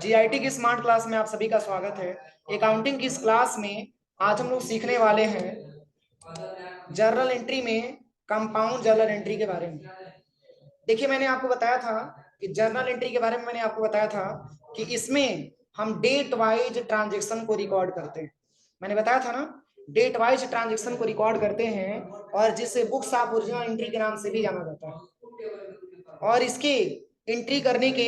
GIT की smart class में आप सभी का स्वागत है। अकाउंटिंग की इस क्लास में आज हम लोग सीखने वाले हैं जर्नल एंट्री में कंपाउंड जर्नल एंट्री के बारे में। देखिए, मैंने आपको बताया था कि जर्नल एंट्री के बारे में मैंने आपको बताया था कि इसमें हम डेट वाइज ट्रांजेक्शन को रिकॉर्ड करते हैं। मैंने बताया था ना, डेट वाइज ट्रांजेक्शन को रिकॉर्ड करते हैं और जिसे बुक्स ऑफ ओरिजिनल एंट्री के नाम से भी जाना जाता है। और इसकी एंट्री करने के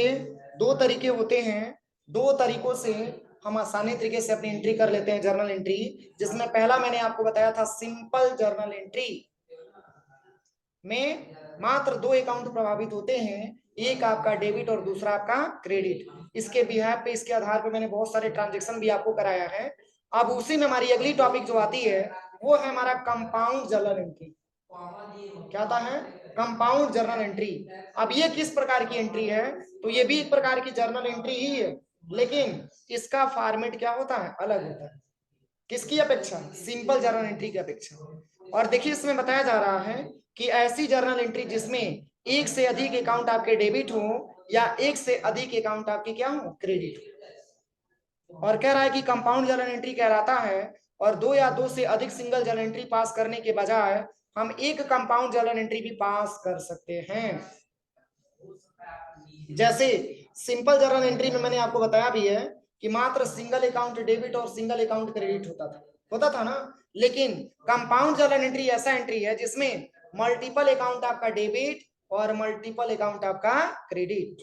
दो तरीके होते हैं। दो तरीकों से हम आसानी तरीके से अपनी एंट्री कर लेते हैं जर्नल एंट्री, जिसमें पहला मैंने आपको बताया था सिंपल जर्नल एंट्री में मात्र दो अकाउंट प्रभावित होते हैं, एक आपका डेबिट और दूसरा आपका क्रेडिट। इसके बिहाफ पे, इसके आधार पे मैंने बहुत सारे ट्रांजेक्शन भी आपको कराया है। अब उसी में हमारी अगली टॉपिक जो आती है वो है हमारा कंपाउंड जर्नल एंट्री। क्या आता है? Compound journal entry. अब ये किस प्रकार की एंट्री है? तो ये भी एक प्रकार की जर्नल एंट्री ही है, लेकिन इसका फॉर्मेट क्या होता है? अलग होता है। किसकी अपेक्षा? सिंपल जर्नल एंट्री की अपेक्षा। और देखिए, इसमें बताया जा रहा है कि ऐसी जर्नल एंट्री जिसमें एक से अधिक अकाउंट आपके डेबिट हो या एक से अधिक अकाउंट आपके क्या हो? क्रेडिट। और कह रहा है कि कंपाउंड जर्नल एंट्री कहलाता है और दो या दो से अधिक सिंगल जर्नल एंट्री पास करने के बजाय हम एक कंपाउंड जर्नल एंट्री भी पास कर सकते हैं। जैसे सिंपल जर्नल एंट्री में मैंने आपको बताया भी है कि मात्र सिंगल अकाउंट डेबिट और सिंगल अकाउंट क्रेडिट होता था ना। लेकिन कंपाउंड जर्नल एंट्री ऐसा एंट्री है जिसमें मल्टीपल अकाउंट आपका डेबिट और मल्टीपल अकाउंट आपका क्रेडिट,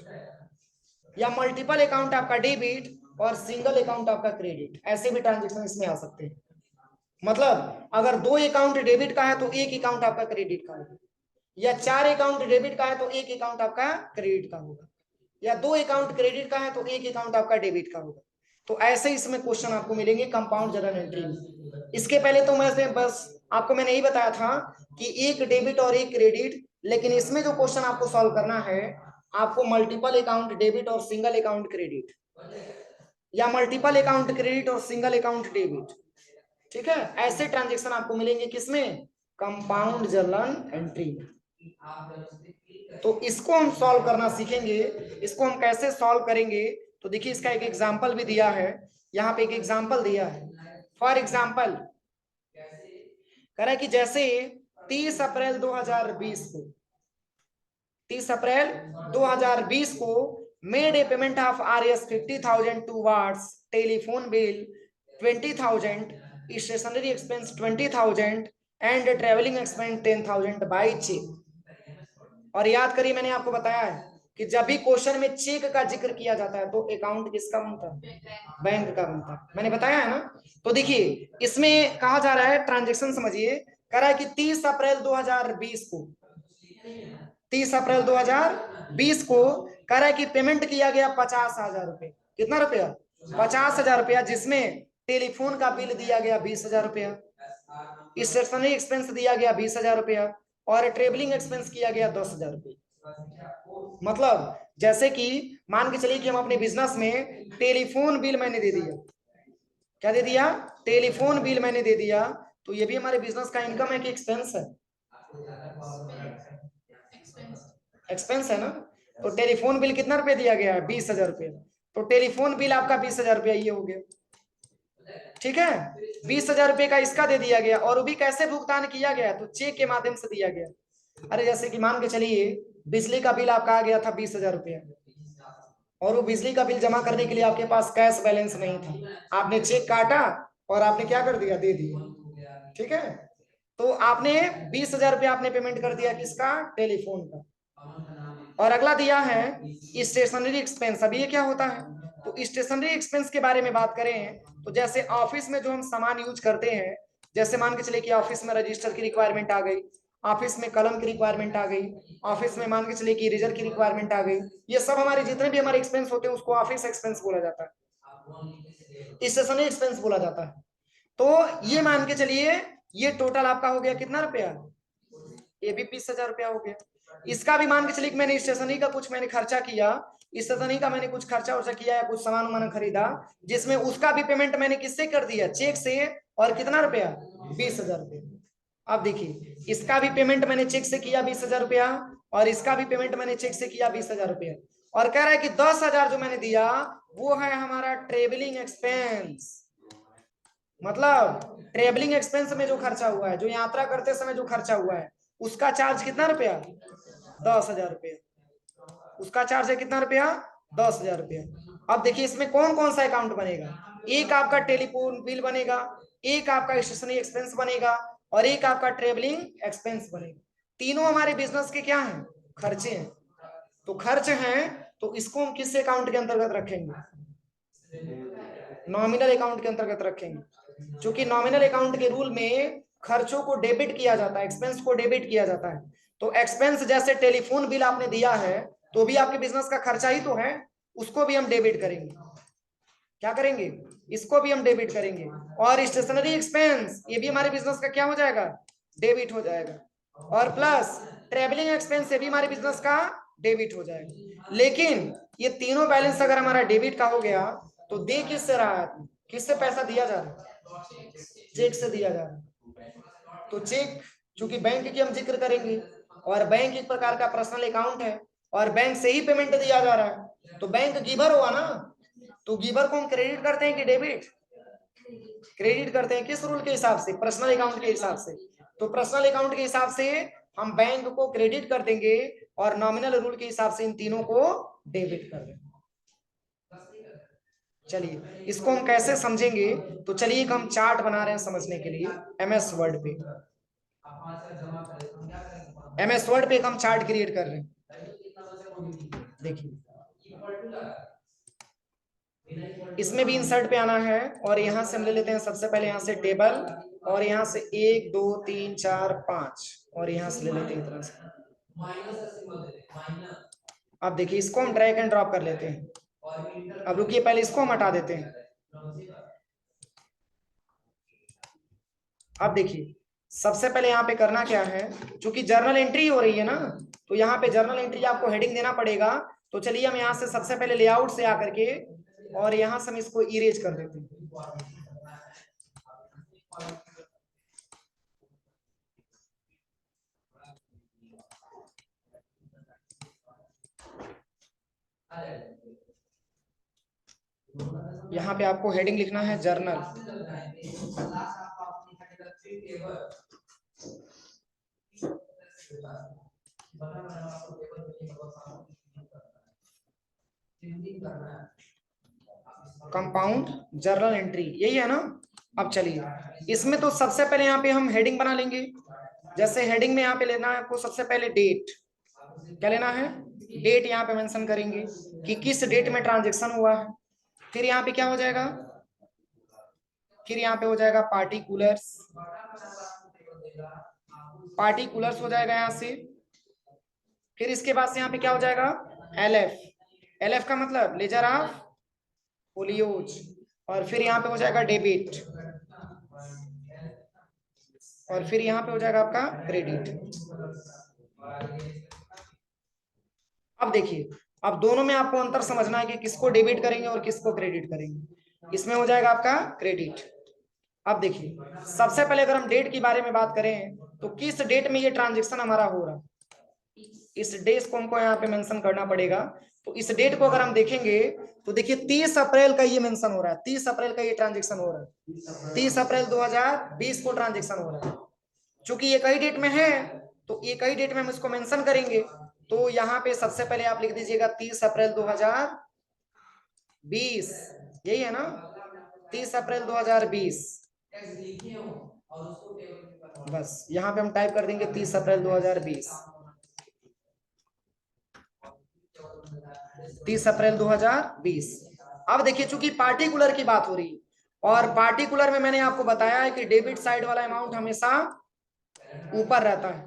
या मल्टीपल अकाउंट आपका डेबिट और सिंगल अकाउंट आपका क्रेडिट, ऐसे भी ट्रांजेक्शन इसमें आ सकते हैं। मतलब अगर दो अकाउंट डेबिट का है तो एक अकाउंट आपका क्रेडिट का होगा, या चार अकाउंट डेबिट का है तो एक अकाउंट आपका क्रेडिट का होगा, या दो अकाउंट क्रेडिट का है तो एक अकाउंट आपका डेबिट का होगा। तो ऐसे इसमें क्वेश्चन आपको मिलेंगे कंपाउंड जर्नल एंट्री में। इसके पहले तो मैं बस आपको मैंने यही बताया था कि एक डेबिट और एक क्रेडिट, लेकिन इसमें जो क्वेश्चन आपको सॉल्व करना है, आपको मल्टीपल अकाउंट डेबिट और सिंगल अकाउंट क्रेडिट, या मल्टीपल अकाउंट क्रेडिट और सिंगल अकाउंट डेबिट, ठीक है, ऐसे ट्रांजेक्शन आपको मिलेंगे किसमें? कंपाउंड जर्नल एंट्री में। तो इसको हम सॉल्व करना सीखेंगे। इसको हम कैसे सॉल्व करेंगे? तो देखिए, इसका एक एग्जांपल भी दिया है, यहाँ पे एक एग्जांपल दिया है। फॉर एग्जांपल कह रहा है कि जैसे 30 अप्रैल 2020 को 30 अप्रैल 2020 को made a payment of RS 50,000 towards telephone bill 20,000, stationery expense 20,000 and travelling expense 10,000 by cheque. और याद करिए, मैंने आपको बताया है कि जब भी क्वेश्चन में चेक का जिक्र किया जाता है तो अकाउंट किसका बनता है? बैंक का बनता है। मैंने बताया है ना। तो देखिए, इसमें कहा जा रहा है, ट्रांजेक्शन समझिए, कह रहा है कि 30 अप्रैल 2020 को 30 अप्रैल 2020 को कह रहा है कि पेमेंट किया गया 50,000 रुपए। कितना रुपया? 50,000 रुपया, जिसमें टेलीफोन का बिल दिया गया 20,000 रुपया, स्टेशनरी एक्सपेंस दिया गया 20,000 रुपया और ट्रेवलिंग एक्सपेंस किया गया 10,000 रुपया। मतलब जैसे कि मान के चलिए कि हम अपने बिजनेस में टेलीफोन बिल मैंने दे दिया। क्या दे दिया? टेलीफोन बिल मैंने दे दिया। तो ये भी हमारे बिजनेस का इनकम है कि एक्सपेंस है? एक्सपेंस है ना। तो टेलीफोन बिल कितना रुपया दिया गया है? 20,000 रुपया। तो टेलीफोन बिल आपका 20,000 रुपया ये हो गया, ठीक है। 20,000 रुपये का इसका दे दिया गया। और वो भी कैसे भुगतान किया गया? तो चेक के माध्यम से दिया गया। अरे जैसे कि मान के चलिए बिजली का बिल आपका आ गया था 20,000 रुपया, और वो बिजली का बिल जमा करने के लिए आपके पास कैश बैलेंस नहीं था, आपने चेक काटा और आपने क्या कर दिया? दे दिया, ठीक है। तो आपने 20,000 रुपया आपने पेमेंट कर दिया, किसका? टेलीफोन का। और अगला दिया है स्टेशनरी एक्सपेंस। अब ये क्या होता है? तो स्टेशनरी एक्सपेंस के बारे में बात करें तो जैसे ऑफिस में जो हम सामान यूज करते हैं, जैसे मान के चले कि ऑफिस में रजिस्टर की रिक्वायरमेंट आ गई, ऑफिस में कलम की रिक्वायरमेंट आ गई, ऑफिस में मान के चले कि इरेजर की रिक्वायरमेंट आ गई, ये सब हमारे जितने भी हमारे एक्सपेंस होते हैं उसको ऑफिस एक्सपेंस बोला जाता है, स्टेशनरी एक्सपेंस बोला जाता है। तो ये मान के चलिए ये टोटल आपका हो गया कितना रुपया? ये भी 20,000 रुपया हो गया। इसका भी मान के चलिए मैंने स्टेशनरी का कुछ मैंने खर्चा किया, स्टेशनरी का मैंने कुछ खर्चा वर्चा किया या कुछ सामान वामान खरीदा, जिसमें उसका भी पेमेंट मैंने किससे कर दिया? चेक से। और कितना रुपया? 20,000 रुपया। अब देखिए, इसका भी पेमेंट मैंने चेक से किया 20,000 रुपया, और इसका भी पेमेंट मैंने चेक से किया 20,000 रुपया। और कह रहा है कि 10,000 जो मैंने दिया वो है हमारा ट्रेवलिंग एक्सपेंस, मतलब ट्रेवलिंग एक्सपेंस में जो खर्चा हुआ है, जो यात्रा करते समय जो खर्चा हुआ है, उसका चार्ज कितना रुपया? 10,000 रुपया। उसका चार्ज है कितना रुपया? 10,000 रुपया। अब देखिए इसमें कौन कौन सा अकाउंट बनेगा। एक आपका टेलीफोन बिल बनेगा, एक आपका स्टेशनरी एक्सपेंस बनेगा, और एक आपका ट्रेवलिंग एक्सपेंस बनेगा। तीनों हमारे बिजनेस के क्या हैं? खर्चे हैं। तो खर्च हैं, तो इसको हम किस अकाउंट के अंतर्गत रखेंगे? नॉमिनल अकाउंट के अंतर्गत रखेंगे। क्योंकि नॉमिनल अकाउंट के रूल में खर्चों को डेबिट किया जाता है, एक्सपेंस को डेबिट किया जाता है। तो एक्सपेंस जैसे टेलीफोन बिल आपने दिया है तो भी आपके बिजनेस का खर्चा ही तो है, उसको भी हम डेबिट करेंगे। क्या करेंगे? इसको भी हम डेबिट करेंगे। और स्टेशनरी एक्सपेंस ये भी हमारे बिजनेस का क्या हो जाएगा? डेबिट हो जाएगा। और प्लस ट्रेवलिंग एक्सपेंस ये भी हमारे बिजनेस का डेबिट हो जाएगा। लेकिन ये तीनों बैलेंस अगर हमारा डेबिट का हो गया तो दे किससे रहा है? किससे पैसा दिया जा रहा है? चेक से दिया जा रहा है। तो चेक चूंकि बैंक की हम जिक्र करेंगे, और बैंक एक प्रकार का पर्सनल अकाउंट है, और बैंक से ही पेमेंट दिया जा रहा है, तो बैंक गिवर हुआ ना। तो गिवर को हम क्रेडिट करते हैं कि डेबिट? क्रेडिट करते हैं। किस रूल के हिसाब से? पर्सनल अकाउंट के हिसाब से। तो पर्सनल अकाउंट के हिसाब से हम बैंक को क्रेडिट कर देंगे, और नॉमिनल रूल के हिसाब से इन तीनों को डेबिट कर देंगे। चलिए इसको हम कैसे समझेंगे, तो चलिए हम चार्ट बना रहे हैं समझने के लिए एमएस वर्ड पे। एमएस वर्ड पे हम चार्ट क्रिएट कर रहे हैं। देखिए इसमें भी इंसर्ट पे आना है, और यहां से हम ले लेते हैं सबसे पहले यहां से टेबल, और यहां से 1 2 3 4 5, और यहां से ले लेते हैं इतना से। अब देखिए इसको हम ड्रैग एंड ड्रॉप कर लेते हैं। अब रुकिए पहले इसको हम हटा देते हैं। अब देखिए सबसे पहले यहाँ पे करना क्या है, क्योंकि जर्नल एंट्री हो रही है ना, तो यहाँ पे जर्नल एंट्री आपको हेडिंग देना पड़ेगा। तो चलिए हम यहाँ से सबसे पहले लेआउट से आकर के, और यहाँ से हम इसको इरेज कर देते हैं। यहाँ पे आपको हेडिंग लिखना है जर्नल। कंपाउंड जर्नल एंट्री यही है ना। अब चलिए इसमें तो सबसे पहले यहाँ पे हम हेडिंग बना लेंगे। जैसे हेडिंग में यहाँ पे लेना है आपको सबसे पहले डेट। क्या लेना है? डेट यहाँ पे मेंशन करेंगे कि किस डेट में ट्रांजेक्शन हुआ है। फिर यहाँ पे क्या हो जाएगा? फिर यहाँ पे हो जाएगा पार्टिकुलर्स। पार्टिकुलर्स हो जाएगा यहाँ से। फिर इसके बाद से यहाँ पे क्या हो जाएगा? एलएफ। एलएफ का मतलब लेजर ऑफ फोलियोज। और फिर यहाँ पे हो जाएगा डेबिट, और फिर यहाँ पे हो जाएगा आपका क्रेडिट। अब देखिए अब दोनों में आपको अंतर समझना है कि किसको डेबिट करेंगे और किसको क्रेडिट करेंगे। इसमें हो जाएगा आपका क्रेडिट। अब देखिए सबसे पहले अगर हम डेट के बारे में बात करें तो किस डेट में ये ट्रांजेक्शन हमारा हो रहा है, इस डेट को हमको यहाँ पे मेंशन करना पड़ेगा। तो इस डेट को अगर हम देखेंगे तो देखिए 30 अप्रैल का ये मेंशन हो रहा है, 30 अप्रैल का ये ट्रांजेक्शन हो रहा है, 30 अप्रैल 2020 को ट्रांजेक्शन हो रहा है। चूंकि ये कई डेट में है तो ये कई डेट में हम इसको मेंशन करेंगे। तो यहाँ पे सबसे पहले आप लिख दीजिएगा 30 अप्रैल 2020, यही है ना, 30 अप्रैल 2020। बस यहाँ पे हम टाइप कर देंगे 30 अप्रैल 2020, 30 अप्रैल 2020। अब देखिए चूंकि पार्टिकुलर की बात हो रही है, और पार्टिकुलर में मैंने आपको बताया है कि डेबिट साइड वाला अमाउंट हमेशा ऊपर रहता है,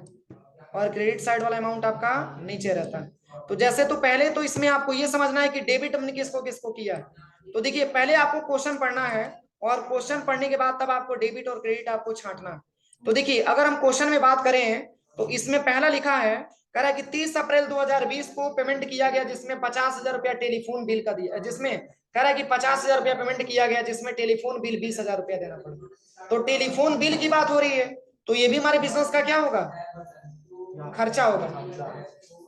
और क्रेडिट साइड वाला अमाउंट आपका नीचे रहता है। तो जैसे तो पहले तो इसमें आपको ये समझना है कि डेबिट हमने किसको किसको किया है। तो देखिए पहले आपको क्वेश्चन पढ़ना है, और क्वेश्चन पढ़ने के बाद तब आपको डेबिट और क्रेडिट आपको छांटना है। तो देखिए अगर हम क्वेश्चन में बात करें तो इसमें पहला लिखा है, कह रहा है कि 30 अप्रैल 2020 को पेमेंट किया गया जिसमें 50,000 रुपया टेलीफोन बिल का दिया, जिसमें कह रहा है कि 50,000 रुपया पेमेंट किया गया जिसमें टेलीफोन बिल 20,000 रुपया देना पड़ा। तो टेलीफोन बिल की बात हो रही है, तो ये भी हमारे बिजनेस का क्या होगा? खर्चा होगा।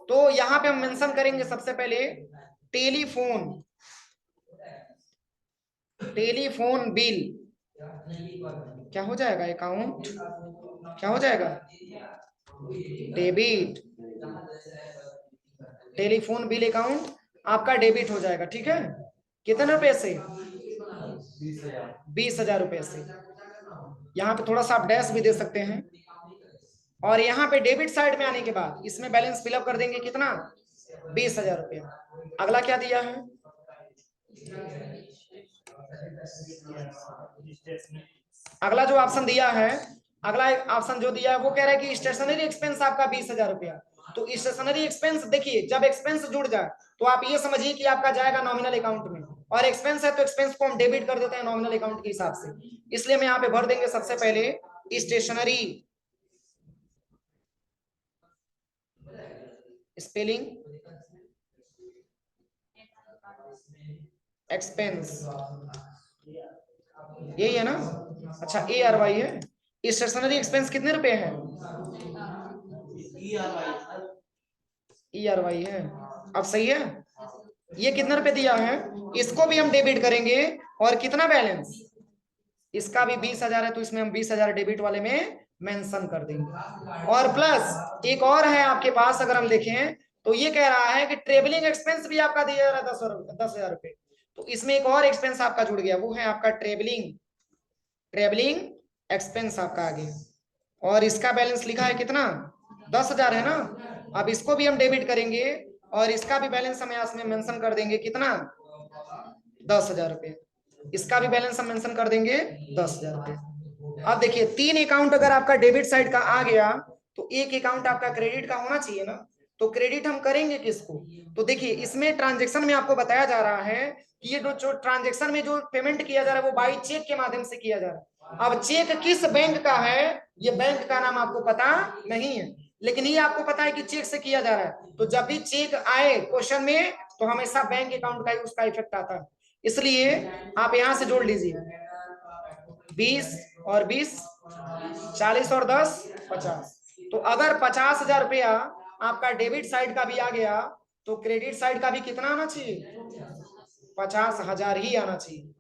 तो यहाँ पे हम मेंशन करेंगे सबसे पहले टेलीफोन बिल। क्या हो जाएगा अकाउंट, क्या हो जाएगा डेबिट, टेलीफोन बिल अकाउंट आपका डेबिट हो जाएगा। ठीक है, कितने रुपए से 20,000 रुपए से। यहाँ पे थोड़ा सा आप डैश भी दे सकते हैं। और यहाँ पे डेबिट साइड में आने के बाद इसमें बैलेंस फिलअप कर देंगे कितना 20,000 रुपया। अगला क्या दिया है, अगला जो ऑप्शन दिया है, अगला ऑप्शन जो दिया है वो कह रहा है कि स्टेशनरी एक्सपेंस आपका 20,000 रुपया। तो स्टेशनरी एक्सपेंस देखिए, जब एक्सपेंस जुड़ जाए तो आप ये समझिए कि आपका जाएगा नॉमिनल अकाउंट में, और एक्सपेंस है तो एक्सपेंस को हम डेबिट कर देते हैं नॉमिनल अकाउंट के हिसाब से। इसलिए हम यहाँ पे भर देंगे सबसे पहले स्टेशनरी स्पेलिंग एक्सपेंस, यही है ना। अच्छा ARY है। स्टेशनरी एक्सपेंस कितने रुपए है, ERY है। अब सही है, ये कितने रुपए दिया है, इसको भी हम डेबिट करेंगे। और कितना बैलेंस, इसका भी 20,000 है तो इसमें हम 20,000 डेबिट वाले में मेंशन कर देंगे। और प्लस एक और है आपके पास, अगर हम देखें तो ये कह रहा है कि ट्रेवलिंग एक्सपेंस भी आपका दिया जा रहा है 10,000 रुपए। तो इसमें एक और एक्सपेंस आपका जुड़ गया, वो है आपका ट्रेवलिंग एक्सपेंस आपका आ गया। और इसका बैलेंस लिखा है कितना 10,000 है ना। अब इसको भी हम डेबिट करेंगे और इसका भी बैलेंस हम इसमें मेंशन कर देंगे कितना 10,000 रुपए। इसका भी बैलेंस हम मेंशन कर देंगे 10,000 रुपए। अब देखिए 3 अकाउंट अगर आपका डेबिट साइड का आ गया तो एक अकाउंट आपका क्रेडिट का होना चाहिए ना। तो क्रेडिट हम करेंगे किसको, तो देखिए इसमें ट्रांजेक्शन में आपको बताया जा रहा है कि ये जो ट्रांजेक्शन में जो पेमेंट किया जा रहा है वो बाई चेक के माध्यम से किया जा रहा है। अब चेक किस बैंक का है, ये बैंक का नाम आपको पता नहीं है, लेकिन ये आपको पता है कि चेक से किया जा रहा है। तो जब भी चेक आए क्वेश्चन में तो हमेशा बैंक अकाउंट का ही उसका इफेक्ट आता है। इसलिए आप यहां से जोड़ लीजिए 20 और 20 40 और 10 50। तो अगर 50,000 रुपया आपका डेबिट साइड का भी आ गया तो क्रेडिट साइड का भी कितना आना चाहिए 50,000 ही आना चाहिए।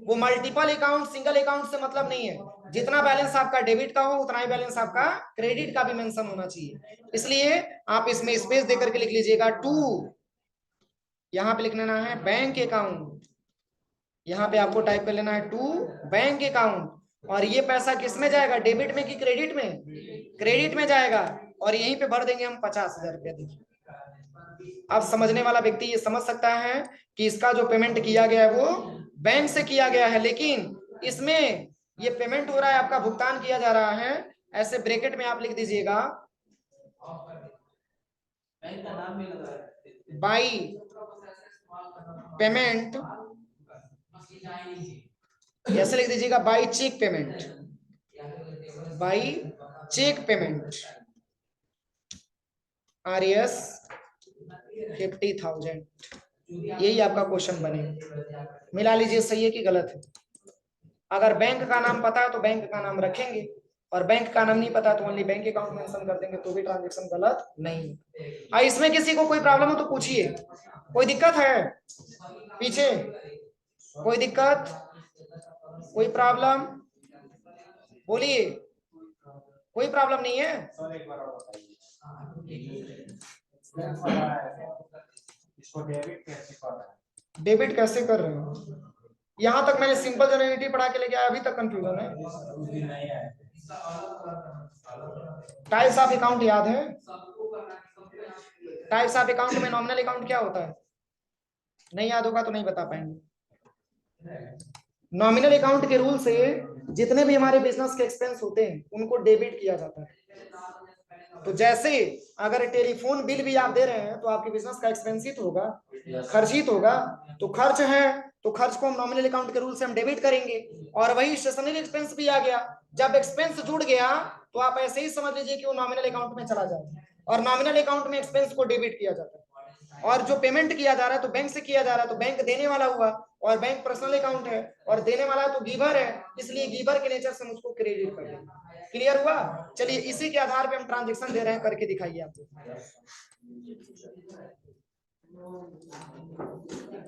वो मल्टीपल अकाउंट सिंगल अकाउंट से मतलब नहीं है, जितना बैलेंस आपका डेबिट का हो उतना ही बैलेंस आपका क्रेडिट का भी मेंशन होना चाहिए। इसलिए आप इसमें स्पेस देकर के लिख लीजिएगा 2, यहाँ पे लिख लेना है बैंक अकाउंट, यहाँ पे आपको टाइप कर लेना है 2 बैंक अकाउंट। और ये पैसा किस में जाएगा, डेबिट में कि क्रेडिट में, क्रेडिट में जाएगा। और यहीं पे भर देंगे हम 50,000 रुपया। देखिए अब समझने वाला व्यक्ति ये समझ सकता है कि इसका जो पेमेंट किया गया है वो बैंक से किया गया है, लेकिन इसमें ये पेमेंट हो रहा है, आपका भुगतान किया जा रहा है। ऐसे ब्रैकेट में आप लिख दीजिएगा बाई पेमेंट, ऐसे लिख दीजिएगा by cheque payment, by cheque payment RS 50,000। यही आपका क्वेश्चन बने, मिला लीजिए सही है कि गलत है। अगर बैंक का नाम पता है तो बैंक का नाम रखेंगे, और बैंक का नाम नहीं पता तो ओनली बैंक अकाउंट मेंशन कर देंगे, तो भी ट्रांजैक्शन गलत नहीं है। इसमें किसी को कोई प्रॉब्लम हो तो पूछिए, कोई दिक्कत है पीछे, कोई दिक्कत, कोई प्रॉब्लम बोलिए, कोई प्रॉब्लम नहीं है। इसको डेबिट कैसे कर रहे हो, यहां तक मैंने सिंपल जनरेटिव पढ़ा के लेके आया, अभी तक कंफ्यूजन है। टाइप्स ऑफ अकाउंट याद है, टाइप्स ऑफ अकाउंट में नॉमिनल अकाउंट क्या होता है, नहीं याद होगा तो नहीं बता पाएंगे। नॉमिनल अकाउंट के रूल से जितने भी हमारे बिजनेस के एक्सपेंस होते हैं उनको डेबिट किया जाता है। तो जैसे अगर टेलीफोन बिल भी आप दे रहे हैं तो आपके बिजनेस का एक्सपेंस ही तो होगा, खर्चित होगा। तो खर्च है तो खर्च को हम नॉमिनल अकाउंट के रूल से हम डेबिट करेंगे। और वही स्टेशनरी एक्सपेंस भी आ गया, जब एक्सपेंस जुड़ गया तो आप ऐसे ही समझ लीजिए कि वो नॉमिनल अकाउंट में चला जाए, और नॉमिनल अकाउंट में एक्सपेंस को डेबिट किया जाता है। और जो पेमेंट किया जा रहा है तो बैंक से किया जा रहा है, तो बैंक देने वाला हुआ, और बैंक पर्सनल अकाउंट है और देने वाला तो गिवर है, इसलिए गिवर के नेचर से हम उसको क्रेडिट कर देंगे। क्लियर हुआ? चलिए इसी के आधार पे हम ट्रांजेक्शन दे रहे हैं, करके दिखाइए आप।